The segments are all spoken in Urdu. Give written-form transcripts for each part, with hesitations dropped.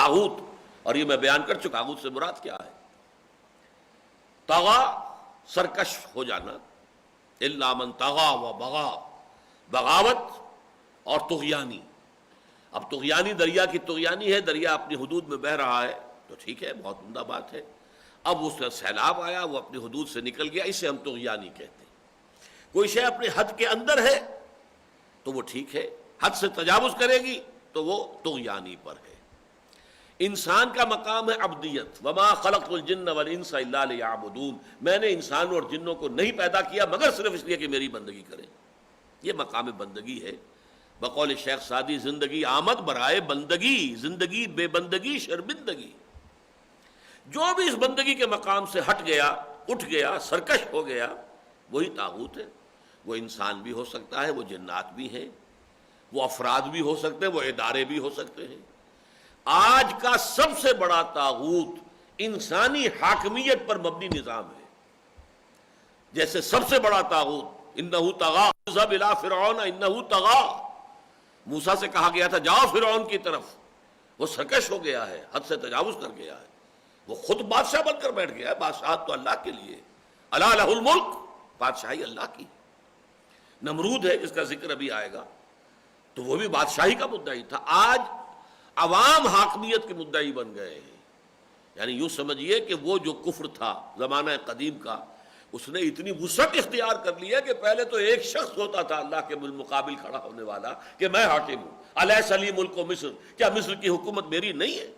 طاغوت، اور یہ میں بیان کر چکا طاغوت سے مراد کیا ہے۔ طغا سرکش ہو جانا، الا من طغا و بغا، بغاوت اور طغیانی۔ اب طغیانی دریا کی طغیانی ہے، دریا اپنی حدود میں بہہ رہا ہے تو ٹھیک ہے، بہت عمدہ بات ہے۔ اب اس کا سیلاب آیا، وہ اپنی حدود سے نکل گیا، اسے ہم طغیانی کہتے ہیں۔ کوئی شے اپنے حد کے اندر ہے تو وہ ٹھیک ہے، حد سے تجاوز کرے گی تو وہ طغیانی پر ہے۔ انسان کا مقام ہے عبدیت، وما خلقت الجن والانس الا لیعبدون، میں نے انسانوں اور جنوں کو نہیں پیدا کیا مگر صرف اس لیے کہ میری بندگی کریں۔ یہ مقام بندگی ہے۔ بقول شیخ سعدی، زندگی آمد برائے بندگی، زندگی بے بندگی شرمندگی۔ جو بھی اس بندگی کے مقام سے ہٹ گیا، اٹھ گیا، سرکش ہو گیا، وہی طاغوت ہے۔ وہ انسان بھی ہو سکتا ہے، وہ جنات بھی ہیں، وہ افراد بھی ہو سکتے ہیں، وہ ادارے بھی ہو سکتے ہیں۔ آج کا سب سے بڑا طاغوت انسانی حاکمیت پر مبنی نظام ہے۔ جیسے سب سے بڑا طاغوت انہ طغا اذهب الى فرعون انہ طغا، موسیٰ سے کہا گیا تھا جاؤ فرعون کی طرف، وہ سرکش ہو گیا ہے، حد سے تجاوز کر گیا ہے، وہ خود بادشاہ بن کر بیٹھ گیا ہے۔ بادشاہت تو اللہ کے لیے، الا لہ الملک، بادشاہی اللہ کی۔ نمرود ہے جس کا ذکر ابھی آئے گا، تو وہ بھی بادشاہی کا مدعی تھا۔ آج عوام حاکمیت کے مدعی بن گئے ہیں۔ یعنی یوں سمجھیے کہ وہ جو کفر تھا زمانہ قدیم کا، اس نے اتنی وسعت اختیار کر لیا کہ پہلے تو ایک شخص ہوتا تھا اللہ کے بالمقابل کھڑا ہونے والا کہ میں حاکم ہوں، الیس لی ملک مصر، کیا مصر کی حکومت میری نہیں ہے؟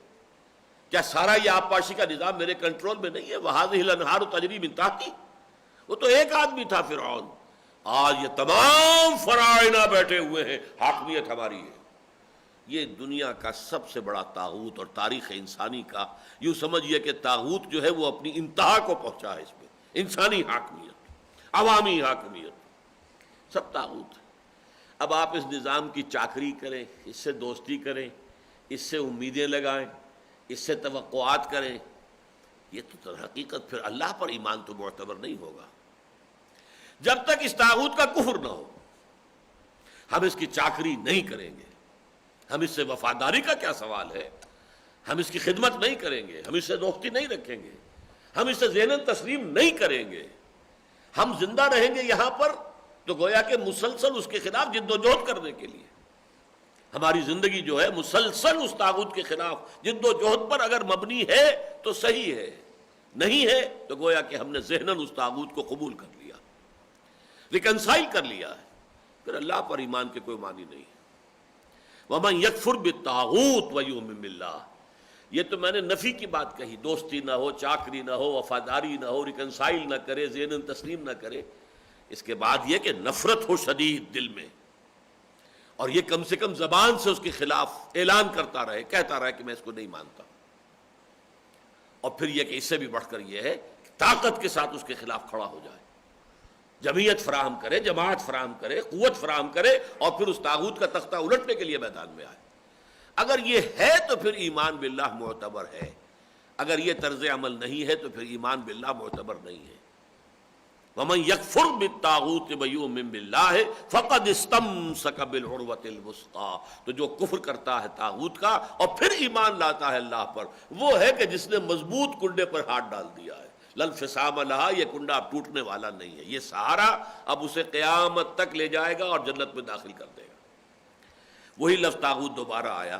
کیا سارا یہ آبپاشی کا نظام میرے کنٹرول میں نہیں ہے؟ وہذہ الانہار تجری من تحتی، وہ تو ایک آدمی تھا فرعون۔ آج یہ تمام فرائض بیٹھے ہوئے ہیں، حاکمیت ہماری ہے۔ یہ دنیا کا سب سے بڑا طاغوت، اور تاریخ انسانی کا یوں سمجھیے کہ طاغوت جو ہے وہ اپنی انتہا کو پہنچا ہے۔ اس میں انسانی حاکمیت، عوامی حاکمیت، سب طاغوت ہے۔ اب آپ اس نظام کی چاکری کریں، اس سے دوستی کریں، اس سے امیدیں لگائیں، اس سے توقعات کریں، یہ تو در حقیقت پھر اللہ پر ایمان تو معتبر نہیں ہوگا۔ جب تک اس طاغوت کا کفر نہ ہو، ہم اس کی چاکری نہیں کریں گے۔ ہم اس سے وفاداری کا کیا سوال ہے؟ ہم اس کی خدمت نہیں کریں گے، ہم اس سے دوستی نہیں رکھیں گے، ہم اس سے ذہناً تسلیم نہیں کریں گے۔ ہم زندہ رہیں گے یہاں پر تو گویا کہ مسلسل اس کے خلاف جد و جہد کرنے کے لیے ہماری زندگی جو ہے مسلسل اس طاغوت کے خلاف جد و جہد پر اگر مبنی ہے تو صحیح ہے، نہیں ہے تو گویا کہ ہم نے ذہناً اس طاغوت کو قبول کر لیا، ریکنسائل کر لیا ہے، پھر اللہ پر ایمان کے کوئی معنی نہیں۔ وَمَنْ يَكْفُرْ بِالطَّاغُوتِ وَيُؤْمِنْ بِاللَّهِ، یہ تو میں نے نفی کی بات کہی، دوستی نہ ہو، چاکری نہ ہو، وفاداری نہ ہو، ریکنسائل نہ کرے، ذہناً تسلیم نہ کرے۔ اس کے بعد یہ کہ نفرت ہو شدید دل میں، اور یہ کم سے کم زبان سے اس کے خلاف اعلان کرتا رہے، کہتا رہے کہ میں اس کو نہیں مانتا، اور پھر یہ کہ اس سے بھی بڑھ کر یہ ہے کہ طاقت کے ساتھ اس کے خلاف کھڑا ہو جائے، جمعیت فراہم کرے، جماعت فراہم کرے، قوت فراہم کرے، اور پھر اس طاغوت کا تختہ الٹنے کے لیے میدان میں آئے۔ اگر یہ ہے تو پھر ایمان باللہ معتبر ہے، اگر یہ طرز عمل نہیں ہے تو پھر ایمان باللہ معتبر نہیں ہے۔ وَمَنْ يَكْفُرْ بِالطَّاغُوتِ وَيُؤْمِنْ بِاللَّهِ فَقَدِ اسْتَمْسَكَ بِالْعُرْوَةِ الْوُثْقَىٰ، تو جو کفر کرتا ہے طاغوت کا اور پھر ایمان لاتا ہے اللہ پر، وہ ہے کہ جس نے مضبوط کنڈے پر ہاتھ ڈال دیا ہے۔ لَا انفصام لَهَا، یہ کنڈا اب ٹوٹنے والا نہیں ہے، یہ سہارا اب اسے قیامت تک لے جائے گا اور جنت میں داخل کر دے گا۔ وہی لفظ طاغوت دوبارہ آیا،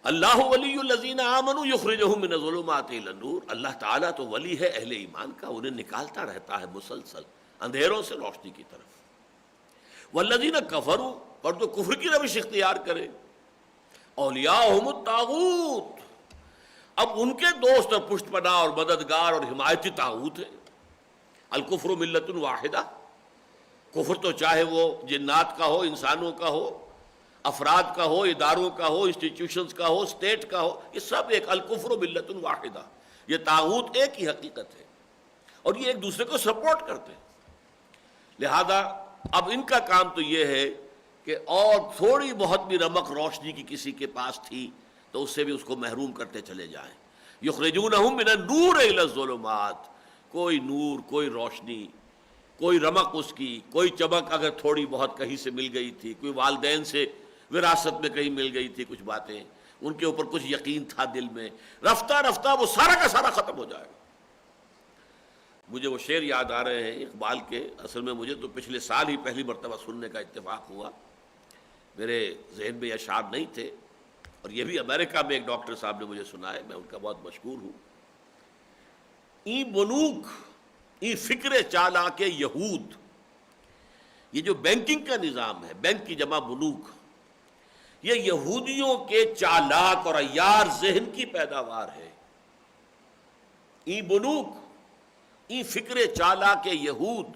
اللہ ولی الذین آمنوا یخرجہم من الظلمات الی النور، اللہ تعالیٰ تو ولی ہے اہل ایمان کا، انہیں نکالتا رہتا ہے مسلسل اندھیروں سے روشنی کی طرف۔ والذین کفروا، اور جو کفر کی روش اختیار کرے، اولیاءہم الطاغوت، اب ان کے دوست اور پشت پناہ اور مددگار اور حمایتی طاغوت ہے۔ الکفر ملت واحدہ، کفر تو چاہے وہ جنات کا ہو، انسانوں کا ہو، افراد کا ہو، اداروں کا ہو، انسٹیٹیوشنز کا ہو، اسٹیٹ کا ہو، یہ سب ایک الکفر ملت واحدہ، یہ طاغوت ایک ہی حقیقت ہے، اور یہ ایک دوسرے کو سپورٹ کرتے ہیں۔ لہذا اب ان کا کام تو یہ ہے کہ اور تھوڑی بہت بھی رمق روشنی کی کسی کے پاس تھی تو اس سے بھی اس کو محروم کرتے چلے جائیں۔ یخرجونہم من النور الی الظلمات، کوئی نور، کوئی روشنی، کوئی رمق اس کی، کوئی چمک اگر تھوڑی بہت کہیں سے مل گئی تھی، کوئی والدین سے وراثت میں کہیں مل گئی تھی کچھ باتیں، ان کے اوپر کچھ یقین تھا دل میں، رفتہ رفتہ وہ سارا کا سارا ختم ہو جائے گا۔ مجھے وہ شعر یاد آ رہے ہیں اقبال کے، اصل میں مجھے تو پچھلے سال ہی پہلی مرتبہ سننے کا اتفاق ہوا، میرے ذہن میں یہ اشعار نہیں تھے، اور یہ بھی امریکہ میں ایک ڈاکٹر صاحب نے مجھے سنائے، میں ان کا بہت مشکور ہوں۔ ای بنوک ای فکر چالاک یہود، یہ جو بینکنگ کا نظام ہے، بینک کی جمع بنوک، یہ یہودیوں کے چالاک اور عیار ذہن کی پیداوار ہے۔ ای بنوک ای فکر چالاک یہود،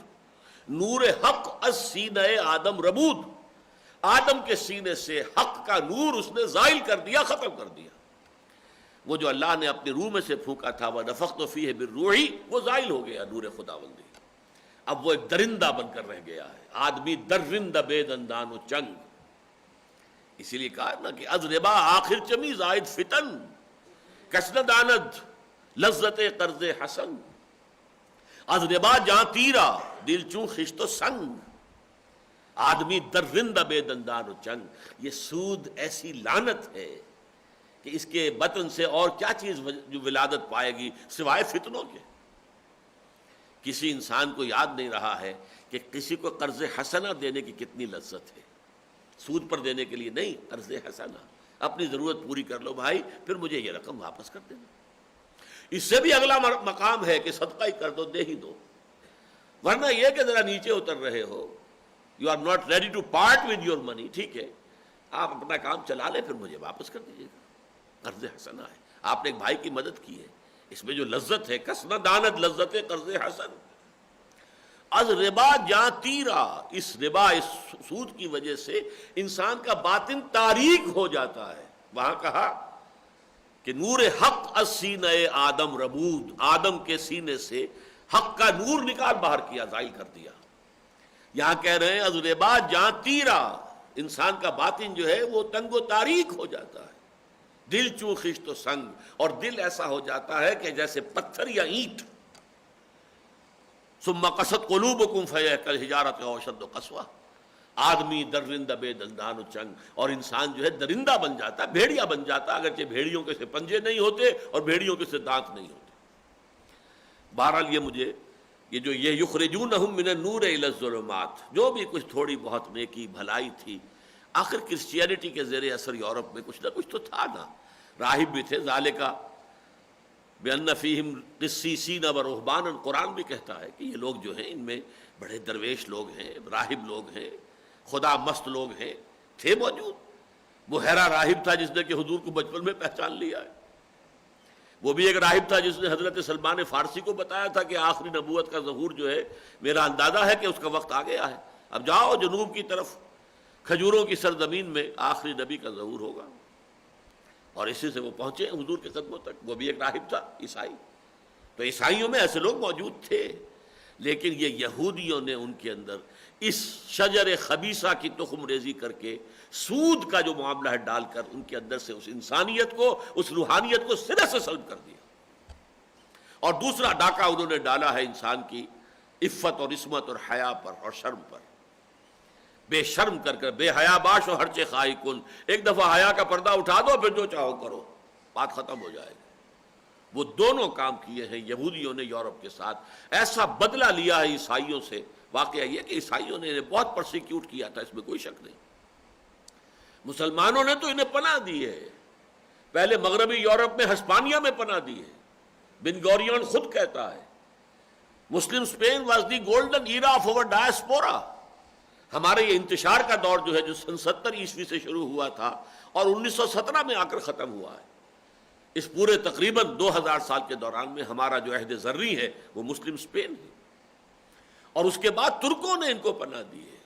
نور حق از سینہ آدم ربود، آدم کے سینے سے حق کا نور اس نے زائل کر دیا، ختم کر دیا۔ وہ جو اللہ نے اپنی روح میں سے پھونکا تھا، وَنَفَخْتُ فِيهِ مِن رُوحِي، وہ زائل ہو گیا نور خداوندی، اب وہ ایک درندہ بن کر رہ گیا ہے، آدمی درندہ بے دندان و چنگ۔ اسی لیے کہا نا کہ از ربا آخر چمی زائد فتن، کسن داند لذت قرض حسن، از ربا جاں تیرا دل چوں خشت و سنگ، آدمی درندہ بے دندان و چنگ۔ یہ سود ایسی لعنت ہے کہ اس کے بطن سے اور کیا چیز جو ولادت پائے گی سوائے فتنوں کے۔ کسی انسان کو یاد نہیں رہا ہے کہ کسی کو قرض حسنہ دینے کی کتنی لذت ہے، سود پر دینے کے لیے نہیں، قرض حسنہ، اپنی ضرورت پوری کر لو بھائی، پھر مجھے یہ رقم واپس کر دینا۔ اس سے بھی اگلا مقام ہے کہ صدقہ ہی کر دو، دے ہی دو، ورنہ یہ کہ ذرا نیچے اتر رہے ہو، you are not ready to part with your money, ٹھیک ہے آپ اپنا کام چلا لیں، پھر مجھے واپس کر دیجیے گا۔ قرض حسنہ ہے، آپ نے ایک بھائی کی مدد کی ہے، اس میں جو لذت ہے، کسنہ دانت لذت قرض حسن، از ربا جاں تیرا، اس ربا، اس سود کی وجہ سے انسان کا باطن تاریک ہو جاتا ہے۔ وہاں کہا کہ نور حق از سینہ آدم ربود، آدم کے سینے سے حق کا نور نکال باہر کیا، زائل کر دیا۔ یہاں کہہ رہے ہیں از ربا جاں تیرا، انسان کا باطن جو ہے وہ تنگ و تاریک ہو جاتا ہے، دل چوں خشت و سنگ، اور دل ایسا ہو جاتا ہے کہ جیسے پتھر یا اینٹ۔ ثم قست قلوبکم فہی کالحجارۃ او اشد قسوۃ، آدمی درندہ بے دندان و چنگ، اور انسان جو ہے درندہ بن جاتا، بھیڑیا بن جاتا، اگرچہ بھیڑیوں کے سے پنجے نہیں ہوتے اور بھیڑیوں کے سے دانت نہیں ہوتے۔ بہرحال یہ مجھے یہ جو یہ یخرجونہم من النور الی الظلمات، جو بھی کچھ تھوڑی بہت نیکی بھلائی تھی، آخر کرسچینٹی کے زیر اثر یورپ میں کچھ نہ کچھ تو تھا نا، راہب بھی تھے، ذالک بأن فیہم قسیسین و رہبانا، قرآن بھی کہتا ہے کہ یہ لوگ جو ہیں ان میں بڑے درویش لوگ ہیں، راہب لوگ ہیں، خدا مست لوگ ہیں، تھے موجود۔ وہ ہیرا راہب تھا جس نے کہ حضور کو بچپن میں پہچان لیا ہے، وہ بھی ایک راہب تھا جس نے حضرت سلمان فارسی کو بتایا تھا کہ آخری نبوت کا ظہور جو ہے میرا اندازہ ہے کہ اس کا وقت آ گیا ہے، اب جاؤ جنوب کی طرف کھجوروں کی سرزمین میں آخری نبی کا ظہور ہوگا، اور اسی سے وہ پہنچے حضور کے قدموں تک۔ وہ بھی ایک راہب تھا، عیسائی، تو عیسائیوں میں ایسے لوگ موجود تھے، لیکن یہ یہودیوں نے ان کے اندر اس شجر خبیثہ کی تخم ریزی کر کے سود کا جو معاملہ ہے ڈال کر ان کے اندر سے اس انسانیت کو، اس روحانیت کو سرے سے سلب کر دیا۔ اور دوسرا ڈاکہ انہوں نے ڈالا ہے انسان کی عفت اور عصمت اور حیا پر اور شرم پر، بے شرم کر کر، بے حیا باش و ہر چے خواہی کن، ایک دفعہ حیا کا پردہ اٹھا دو پھر جو چاہو کرو، بات ختم ہو جائے گی۔ وہ دونوں کام کیے ہیں یہودیوں نے یورپ کے ساتھ، ایسا بدلہ لیا ہے عیسائیوں سے۔ واقعہ یہ کہ عیسائیوں نے انہیں بہت پرسیکیوٹ کیا تھا، اس میں کوئی شک نہیں، مسلمانوں نے تو انہیں پناہ دی ہے، پہلے مغربی یورپ میں ہسپانیہ میں پناہ دی ہے، بن گوریون خود کہتا ہے مسلم Spain was the golden era of our diaspora, ہمارے یہ انتشار کا دور جو ہے جو سن 70 عیسوی سے شروع ہوا تھا اور 1917 میں آ کر ختم ہوا ہے، اس پورے تقریباً 2000 سال کے دوران میں ہمارا جو عہد زرعی ہے وہ مسلم اسپین ہے، اور اس کے بعد ترکوں نے ان کو پناہ دی ہے،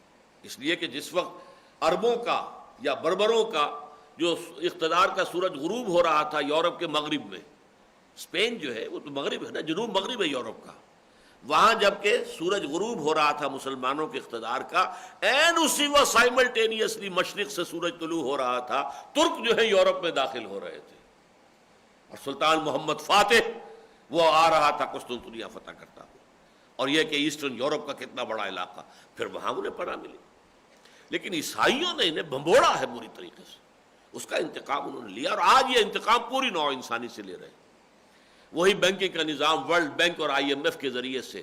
اس لیے کہ جس وقت عربوں کا یا بربروں کا جو اقتدار کا سورج غروب ہو رہا تھا یورپ کے مغرب میں، اسپین جو ہے وہ تو مغرب ہے نا، جنوب مغرب ہے یورپ کا، وہاں جب کہ سورج غروب ہو رہا تھا مسلمانوں کے اقتدار کا، این اسی وقت سائملٹینیسلی مشرق سے سورج طلوع ہو رہا تھا، ترک جو ہے یورپ میں داخل ہو رہے تھے، اور سلطان محمد فاتح وہ آ رہا تھا قسطنطنیہ فتح کرتا ہوا، اور یہ کہ ایسٹرن یورپ کا کتنا بڑا علاقہ، پھر وہاں انہیں پناہ ملی۔ لیکن عیسائیوں نے انہیں بھمبوڑا ہے بری طریقے سے، اس کا انتقام انہوں نے لیا، اور آج یہ انتقام پوری نوع انسانی سے لے رہے ہیں۔ وہی بینکنگ کا نظام ورلڈ بینک اور IMF کے ذریعے سے،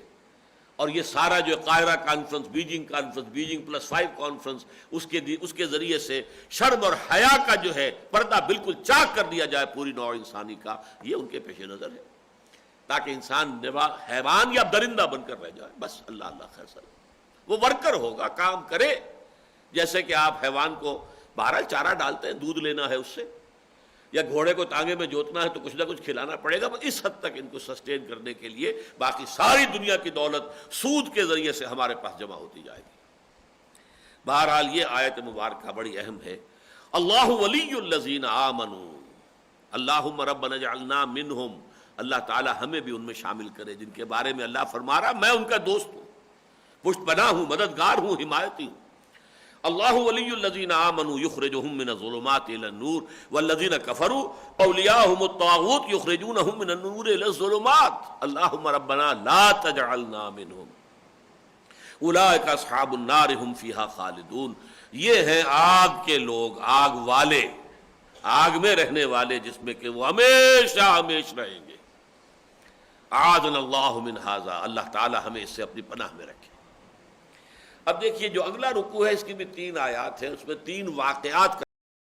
اور یہ سارا جو قاہرہ کانفرنس، بیجنگ +5 کانفرنس، اس کے ذریعے سے شرم اور حیا کا جو ہے پردہ بالکل چاک کر دیا جائے پوری نوع انسانی کا، یہ ان کے پیش نظر ہے، تاکہ انسان حیوان یا درندہ بن کر رہ جائے۔ بس اللہ اللہ خیر سر، وہ ورکر ہوگا، کام کرے، جیسے کہ آپ حیوان کو بہرحال چارہ ڈالتے ہیں، دودھ لینا ہے اس سے، یا گھوڑے کو تانگے میں جوتنا ہے تو کچھ نہ کچھ کھلانا پڑے گا، اس حد تک ان کو سسٹین کرنے کے لیے باقی ساری دنیا کی دولت سود کے ذریعے سے ہمارے پاس جمع ہوتی جائے گی۔ بہرحال یہ آیت مبارکہ بڑی اہم ہے۔ اللہ ولی الذین آمنوا اللہم ربنا اجعلنا منہم، اللہ تعالی ہمیں بھی ان میں شامل کرے جن کے بارے میں اللہ فرما رہا میں ان کا دوست ہوں، پشت پناہ ہوں، مددگار ہوں، حمایتی ہوں۔ اللہ ولی الذین آمنوا یخرجہم من الظلمات الی النور والذین کفروا اولیاءہم الطاغوت یخرجونہم من النور الی الظلمات اللہم ربنا لا تجعلنا منہم اولئک اصحاب النار ہم فیہا خالدون۔ یہ ہیں آگ کے لوگ، آگ والے، آگ میں رہنے والے، جس میں کہ وہ ہمیشہ ہمیشہ رہیں گے۔ اعاذنا اللہ من ھذا، اللہ تعالی ہمیں اس سے اپنی پناہ میں رکھے۔ اب دیکھیے جو اگلا رکوع ہے اس کی بھی 3 آیات ہیں، اس میں 3 واقعات کا